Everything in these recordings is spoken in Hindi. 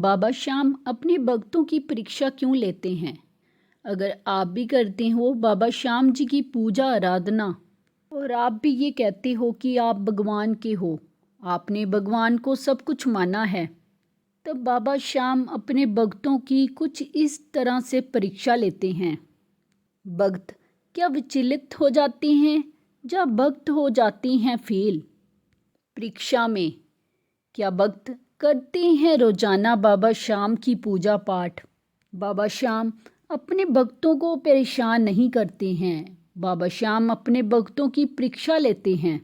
बाबा श्याम अपने भक्तों की परीक्षा क्यों लेते हैं? अगर आप भी करते हो बाबा श्याम जी की पूजा आराधना और आप भी ये कहते हो कि आप भगवान के हो, आपने भगवान को सब कुछ माना है, तब बाबा श्याम अपने भक्तों की कुछ इस तरह से परीक्षा लेते हैं। भक्त क्या विचलित हो जाते हैं या भक्त हो जाते हैं फेल? परीक्षा में क्या भक्त करते हैं रोजाना बाबा श्याम की पूजा पाठ? बाबा श्याम अपने भक्तों को परेशान नहीं करते हैं। बाबा श्याम अपने भक्तों की परीक्षा लेते हैं।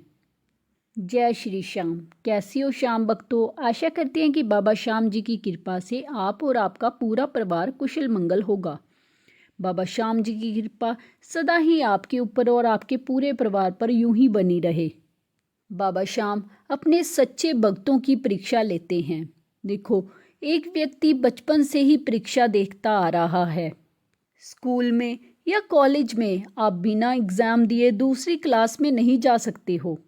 जय श्री श्याम। कैसे हो श्याम भक्तों? आशा करते हैं कि बाबा श्याम जी की कृपा से आप और आपका पूरा परिवार कुशल मंगल होगा। बाबा श्याम जी की कृपा सदा ही आपके ऊपर और आपके पूरे परिवार पर यूं ही बनी रहे। बाबा श्याम अपने सच्चे भक्तों की परीक्षा लेते हैं। देखो, एक व्यक्ति बचपन से ही परीक्षा देखता आ रहा है। स्कूल में या कॉलेज में आप बिना एग्ज़ाम दिए दूसरी क्लास में नहीं जा सकते हो।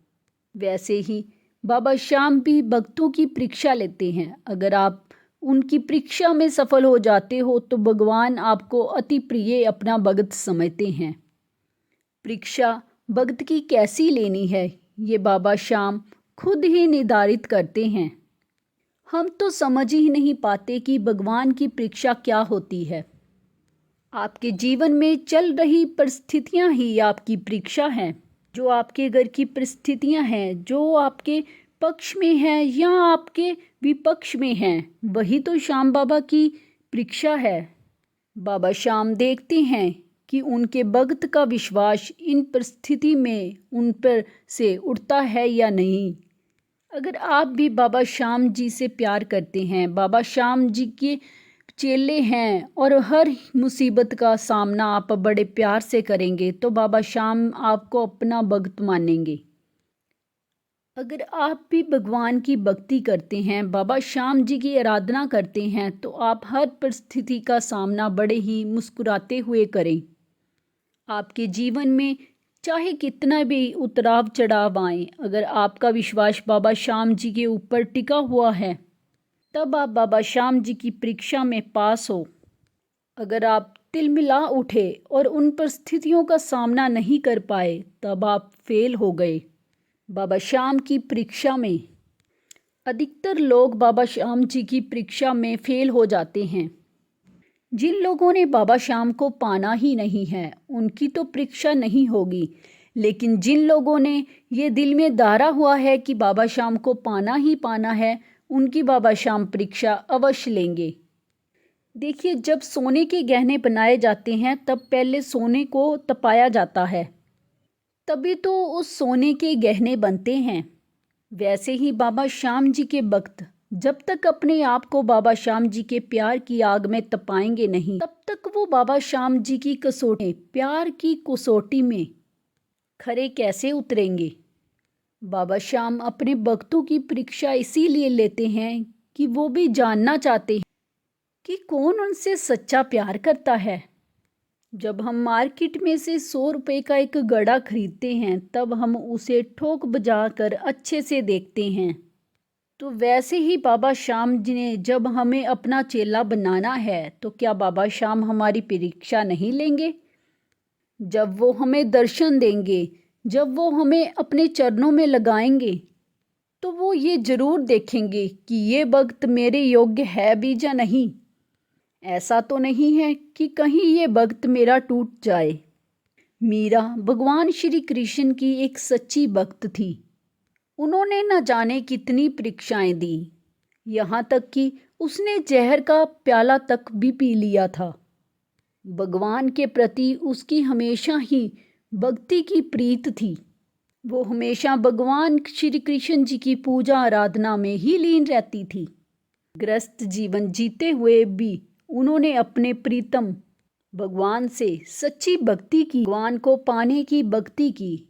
वैसे ही बाबा श्याम भी भक्तों की परीक्षा लेते हैं। अगर आप उनकी परीक्षा में सफल हो जाते हो तो भगवान आपको अति प्रिय अपना भक्त समझते हैं। परीक्षा भक्त की कैसी लेनी है, ये बाबा श्याम खुद ही निर्धारित करते हैं। हम तो समझ ही नहीं पाते कि भगवान की परीक्षा क्या होती है। आपके जीवन में चल रही परिस्थितियां ही आपकी परीक्षा हैं। जो आपके घर की परिस्थितियां हैं, जो आपके पक्ष में हैं या आपके विपक्ष में हैं, वही तो श्याम बाबा की परीक्षा है। बाबा श्याम देखते हैं कि उनके भक्त का विश्वास इन परिस्थिति में उन पर से उठता है या नहीं। अगर आप भी बाबा श्याम जी से प्यार करते हैं, बाबा श्याम जी के चेले हैं और हर मुसीबत का सामना आप बड़े प्यार से करेंगे तो बाबा श्याम आपको अपना भक्त मानेंगे। अगर आप भी भगवान की भक्ति करते हैं, बाबा श्याम जी की आराधना करते हैं, तो आप हर परिस्थिति का सामना बड़े ही मुस्कुराते हुए करें। आपके जीवन में चाहे कितना भी उतराव चढ़ाव आए, अगर आपका विश्वास बाबा श्याम जी के ऊपर टिका हुआ है, तब आप बाबा श्याम जी की परीक्षा में पास हो। अगर आप तिलमिला उठे और उन परिस्थितियों का सामना नहीं कर पाए, तब आप फेल हो गए। बाबा श्याम की परीक्षा में अधिकतर लोग बाबा श्याम जी की परीक्षा में फेल हो जाते हैं। जिन लोगों ने बाबा श्याम को पाना ही नहीं है, उनकी तो परीक्षा नहीं होगी, लेकिन जिन लोगों ने ये दिल में धारा हुआ है कि बाबा श्याम को पाना ही पाना है, उनकी बाबा श्याम परीक्षा अवश्य लेंगे। देखिए, जब सोने के गहने बनाए जाते हैं तब पहले सोने को तपाया जाता है, तभी तो उस सोने के गहने बनते हैं। वैसे ही बाबा श्याम जी के भक्त जब तक अपने आप को बाबा श्याम जी के प्यार की आग में तपाएंगे नहीं, तब तक वो बाबा श्याम जी की कसौटी, प्यार की कसौटी में खरे कैसे उतरेंगे। बाबा श्याम अपने भक्तों की परीक्षा इसीलिए लेते हैं कि वो भी जानना चाहते हैं कि कौन उनसे सच्चा प्यार करता है। जब हम मार्केट में से 100 रुपये का एक घड़ा खरीदते हैं, तब हम उसे ठोक बजा कर अच्छे से देखते हैं। तो वैसे ही बाबा श्याम जी ने जब हमें अपना चेला बनाना है, तो क्या बाबा श्याम हमारी परीक्षा नहीं लेंगे? जब वो हमें दर्शन देंगे, जब वो हमें अपने चरणों में लगाएंगे, तो वो ये जरूर देखेंगे कि ये भक्त मेरे योग्य है भी या नहीं। ऐसा तो नहीं है कि कहीं ये भक्त मेरा टूट जाए। मीरा भगवान श्री कृष्ण की एक सच्ची भक्त थी। उन्होंने न जाने कितनी परीक्षाएं दी, यहाँ तक कि उसने जहर का प्याला तक भी पी लिया था। भगवान के प्रति उसकी हमेशा ही भक्ति की प्रीत थी। वो हमेशा भगवान श्री कृष्ण जी की पूजा आराधना में ही लीन रहती थी। ग्रस्त जीवन जीते हुए भी उन्होंने अपने प्रीतम भगवान से सच्ची भक्ति की, भगवान को पाने की भक्ति की।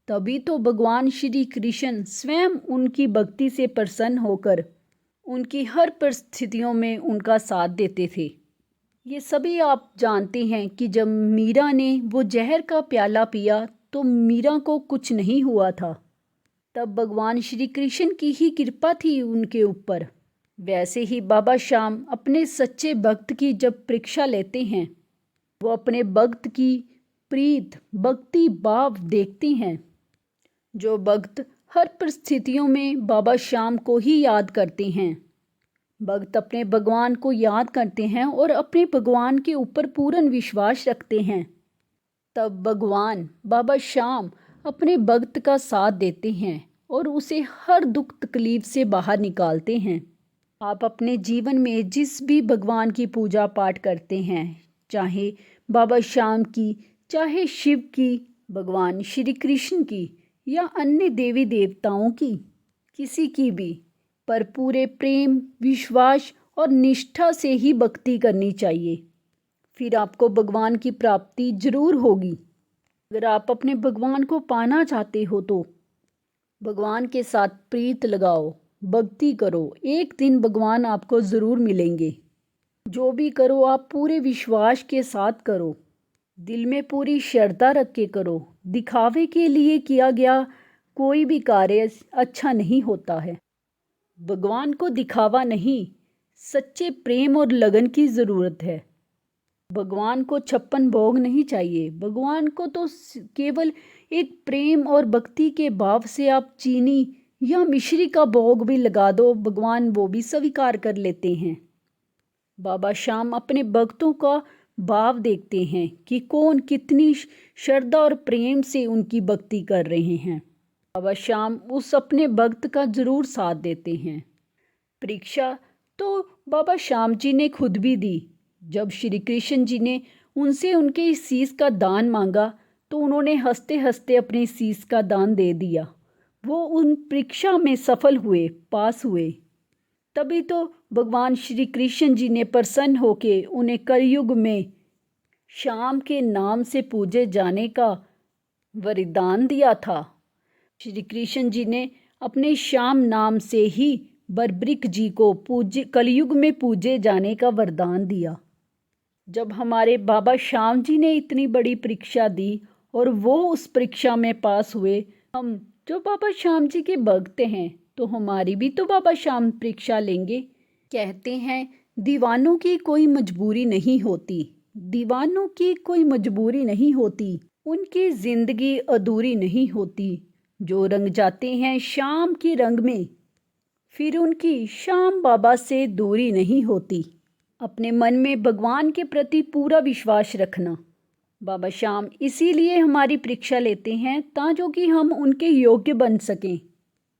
तभी तो भगवान श्री कृष्ण स्वयं उनकी भक्ति से प्रसन्न होकर उनकी हर परिस्थितियों में उनका साथ देते थे। ये सभी आप जानते हैं कि जब मीरा ने वो जहर का प्याला पिया तो मीरा को कुछ नहीं हुआ था। तब भगवान श्री कृष्ण की ही कृपा थी उनके ऊपर। वैसे ही बाबा श्याम अपने सच्चे भक्त की जब परीक्षा लेते हैं, वो अपने भक्त की प्रीत भक्ति भाव देखते हैं। जो भक्त हर परिस्थितियों में बाबा श्याम को ही याद करते हैं, भक्त अपने भगवान को याद करते हैं और अपने भगवान के ऊपर पूर्ण विश्वास रखते हैं, तब भगवान बाबा श्याम अपने भक्त का साथ देते हैं और उसे हर दुख तकलीफ से बाहर निकालते हैं। आप अपने जीवन में जिस भी भगवान की पूजा पाठ करते हैं, चाहे बाबा श्याम की, चाहे शिव की, भगवान श्री कृष्ण की या अन्य देवी देवताओं की, किसी की भी, पर पूरे प्रेम विश्वास और निष्ठा से ही भक्ति करनी चाहिए। फिर आपको भगवान की प्राप्ति जरूर होगी। अगर आप अपने भगवान को पाना चाहते हो तो भगवान के साथ प्रीत लगाओ, भक्ति करो, एक दिन भगवान आपको ज़रूर मिलेंगे। जो भी करो आप पूरे विश्वास के साथ करो, दिल में पूरी श्रद्धा रख के करो। दिखावे के लिए किया गया कोई भी कार्य अच्छा नहीं होता है। भगवान को दिखावा नहीं, सच्चे प्रेम और लगन की ज़रूरत है। भगवान को 56 भोग नहीं चाहिए, भगवान को तो केवल एक प्रेम और भक्ति के भाव से आप चीनी या मिश्री का भोग भी लगा दो, भगवान वो भी स्वीकार कर लेते हैं। बाबा श्याम अपने भक्तों का भाव देखते हैं कि कौन कितनी श्रद्धा और प्रेम से उनकी भक्ति कर रहे हैं। बाबा श्याम उस अपने भक्त का जरूर साथ देते हैं। परीक्षा तो बाबा श्याम जी ने खुद भी दी। जब श्री कृष्ण जी ने उनसे उनके शीश का दान मांगा तो उन्होंने हंसते हंसते अपने शीश का दान दे दिया। वो उन परीक्षा में सफल हुए, पास हुए। तभी तो भगवान श्री कृष्ण जी ने प्रसन्न होकर उन्हें कलयुग में श्याम के नाम से पूजे जाने का वरदान दिया था। श्री कृष्ण जी ने अपने श्याम नाम से ही बर्बरिक जी को कलयुग में पूजे जाने का वरदान दिया। जब हमारे बाबा श्याम जी ने इतनी बड़ी परीक्षा दी और वो उस परीक्षा में पास हुए, हम जो बाबा श्याम जी के भक्त हैं तो हमारी भी तो बाबा श्याम परीक्षा लेंगे। कहते हैं दीवानों की कोई मजबूरी नहीं होती, दीवानों की कोई मजबूरी नहीं होती, उनकी जिंदगी अधूरी नहीं होती। जो रंग जाते हैं शाम के रंग में, फिर उनकी श्याम बाबा से दूरी नहीं होती। अपने मन में भगवान के प्रति पूरा विश्वास रखना। बाबा श्याम इसीलिए हमारी परीक्षा लेते हैं ताकि कि हम उनके योग्य बन सकें।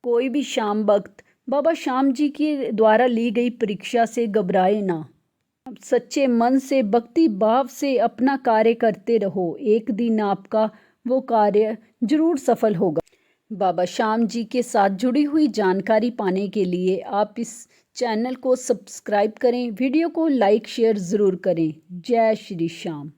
कोई भी श्याम भक्त बाबा श्याम जी के द्वारा ली गई परीक्षा से घबराए ना। अब सच्चे मन से भक्ति भाव से अपना कार्य करते रहो, एक दिन आपका वो कार्य जरूर सफल होगा। बाबा श्याम जी के साथ जुड़ी हुई जानकारी पाने के लिए आप इस चैनल को सब्सक्राइब करें, वीडियो को लाइक शेयर ज़रूर करें। जय श्री श्याम।